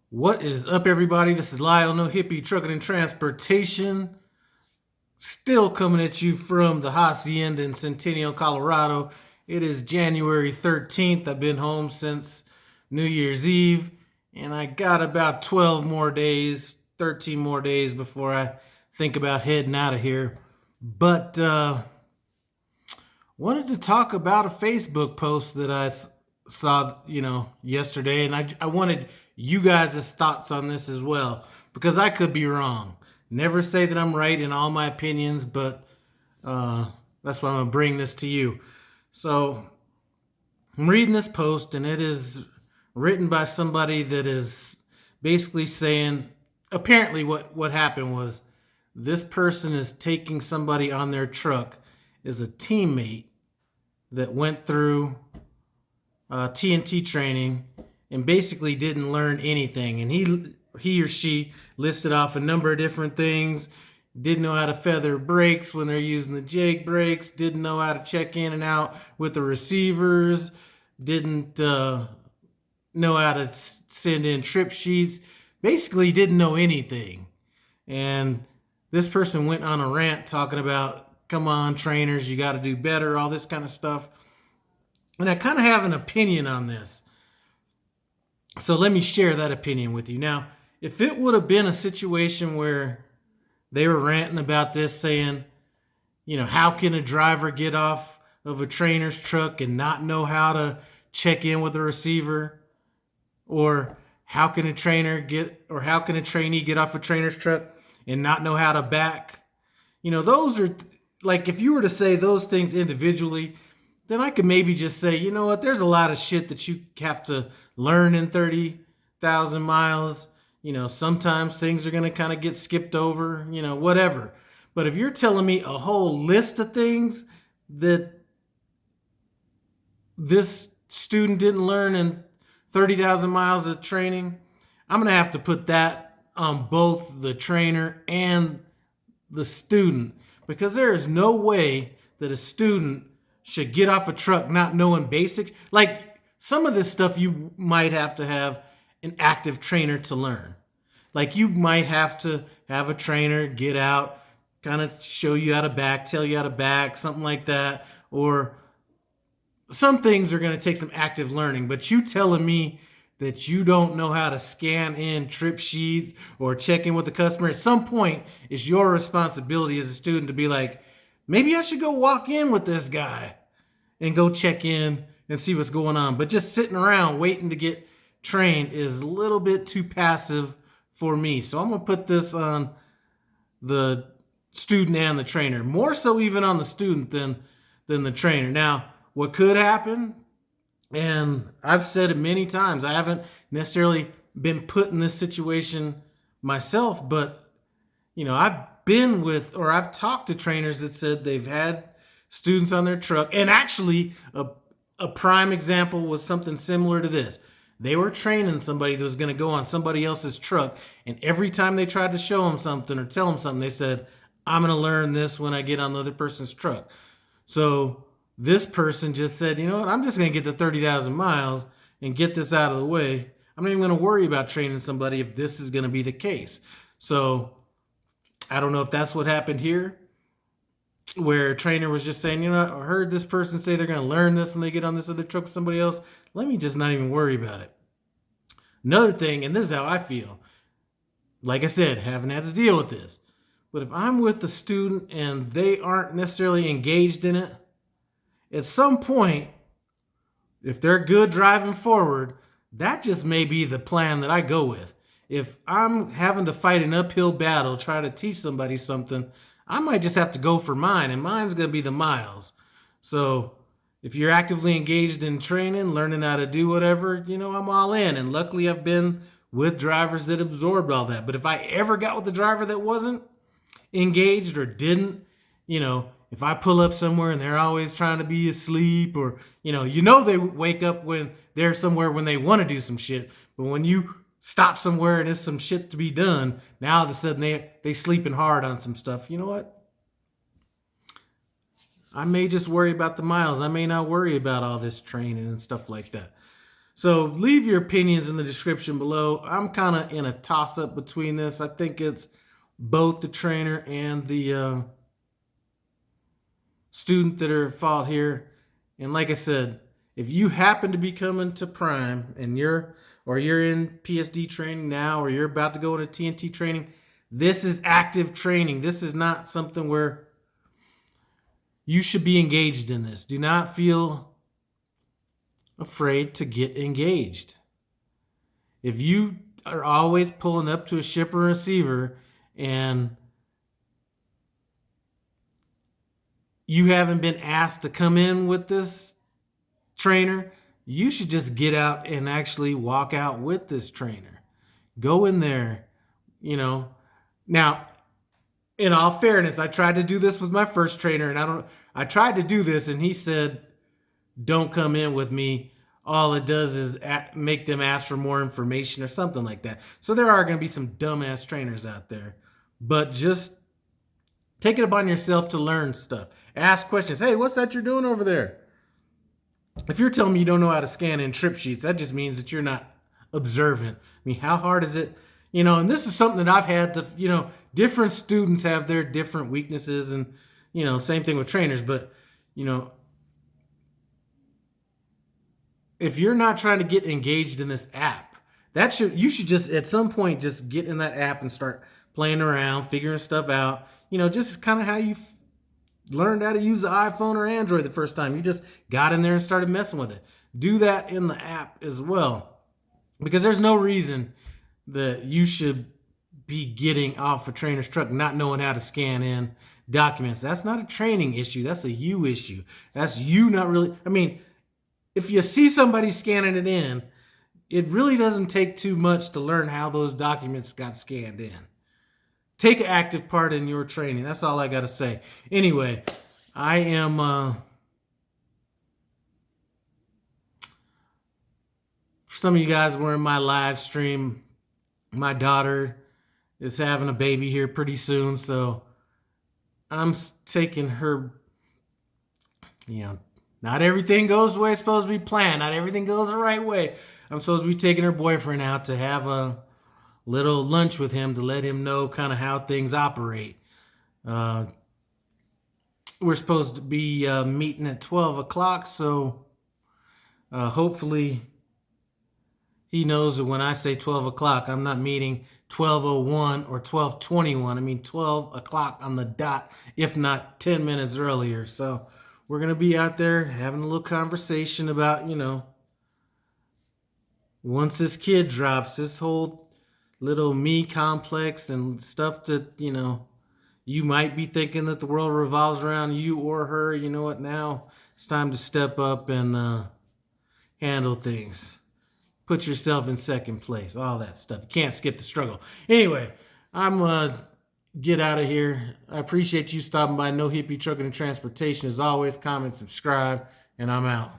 What is up, everybody? This is Lyle, No Hippie Trucking and Transportation. Still coming at you from the Hacienda in Centennial, Colorado. It is January 13th. I've been home since New Year's Eve, and I got about 12 more days, 13 more days before I think about heading out of here. But wanted to talk about a Facebook post that I saw, yesterday, and I wanted you guys' thoughts on this as well because I could be wrong. Never say that I'm right in all my opinions, but that's why I'm gonna bring this to you. So I'm reading this post, and it is written by somebody that is basically saying, apparently, what happened was this person is taking somebody on their truck as a teammate that went through TNT training and basically didn't learn anything. And he or she listed off a number of different things. Didn't know how to feather brakes when they're using the Jake brakes. Didn't know how to check in and out with the receivers. Didn't know how to send in trip sheets. Basically didn't know anything. And this person went on a rant talking about, come on, trainers, you got to do better, all this kind of stuff. And I kind of have an opinion on this. So let me share that opinion with you. Now, if it would have been a situation where they were ranting about this, saying, how can a driver get off of a trainer's truck and not know how to check in with a receiver? Or how can a trainee get off a trainer's truck and not know how to back? Those are like, if you were to say those things individually, then I could maybe just say, you know what, there's a lot of shit that you have to learn in 30,000 miles. Sometimes things are going to kind of get skipped over, whatever. But if you're telling me a whole list of things that this student didn't learn in 30,000 miles of training, I'm going to have to put that on both the trainer and the student, because there is no way that a student should get off a truck not knowing basics. Like, some of this stuff you might have to have an active trainer to learn. Like, you might have to have a trainer get out, kind of show you how to back, tell you how to back, something like that. Or some things are going to take some active learning. But you telling me that you don't know how to scan in trip sheets or check in with the customer, at some point it's your responsibility as a student to be like, maybe I should go walk in with this guy and go check in and see what's going on. But just sitting around waiting to get trained is a little bit too passive for me. So I'm going to put this on the student and the trainer, more so even on the student than the trainer. Now, what could happen, and I've said it many times, I haven't necessarily been put in this situation myself, but I've talked to trainers that said they've had students on their truck. And actually, a prime example was something similar to this. They were training somebody that was going to go on somebody else's truck, and every time they tried to show them something or tell them something, they said, I'm going to learn this when I get on the other person's truck. So this person just said, you know what, I'm just going to get to 30,000 miles and get this out of the way. I'm not even going to worry about training somebody if this is going to be the case. So I don't know if that's what happened here, where a trainer was just saying, I heard this person say they're going to learn this when they get on this other truck with somebody else. Let me just not even worry about it. Another thing, and this is how I feel, like I said, haven't had to deal with this, but if I'm with the student and they aren't necessarily engaged in it, at some point, if they're good driving forward, that just may be the plan that I go with. If I'm having to fight an uphill battle, try to teach somebody something, I might just have to go for mine, and mine's going to be the miles. So if you're actively engaged in training, learning how to do whatever, I'm all in. And luckily I've been with drivers that absorbed all that. But if I ever got with a driver that wasn't engaged or didn't, if I pull up somewhere and they're always trying to be asleep, or, they wake up when they're somewhere when they want to do some shit. But when you stop somewhere and there's some shit to be done, now all of a sudden they sleeping hard on some stuff. You know what? I may just worry about the miles. I may not worry about all this training and stuff like that. So leave your opinions in the description below. I'm kind of in a toss-up between this. I think it's both the trainer and the student that are at fault here. And like I said, if you happen to be coming to Prime and you're in PSD training now, or you're about to go into TNT training, this is active training. This is not something where you should be engaged in this. Do not feel afraid to get engaged. If you are always pulling up to a shipper or receiver and you haven't been asked to come in with this trainer, you should just get out and actually walk out with this trainer. Go in there, Now, in all fairness, I tried to do this with my first trainer, and I tried to do this, and he said, "Don't come in with me. All it does is make them ask for more information," or something like that. So there are going to be some dumbass trainers out there, but just take it upon yourself to learn stuff. Ask questions. Hey, what's that you're doing over there? If you're telling me you don't know how to scan in trip sheets, that just means that you're not observant. I mean, how hard is it? And this is something that I've had to, different students have their different weaknesses, and, same thing with trainers. But, if you're not trying to get engaged in this app, you should just at some point just get in that app and start playing around, figuring stuff out. Just kind of how you learned how to use the iPhone or Android the first time. You just got in there and started messing with it. Do that in the app as well, because there's no reason that you should be getting off a trainer's truck not knowing how to scan in documents. That's not a training issue. That's a you issue. That's you not really. I mean, if you see somebody scanning it in, it really doesn't take too much to learn how those documents got scanned in. Take an active part in your training. That's all I got to say. Anyway, I am for some of you guys were in my live stream. My daughter is having a baby here pretty soon, so I'm taking her, not everything goes the way it's supposed to be planned. Not everything goes the right way. I'm supposed to be taking her boyfriend out to have a little lunch with him to let him know kind of how things operate. We're supposed to be meeting at 12 o'clock, so hopefully he knows that when I say 12 o'clock, I'm not meeting 12:01 or 12:21. I mean 12 o'clock on the dot, if not 10 minutes earlier. So we're going to be out there having a little conversation about, once this kid drops, this whole little me complex and stuff that, you might be thinking that the world revolves around you or her. You know what? Now it's time to step up and handle things. Put yourself in second place. All that stuff. You can't skip the struggle. Anyway, I'm get out of here. I appreciate you stopping by No Hippie Trucking and Transportation. As always, comment, subscribe, and I'm out.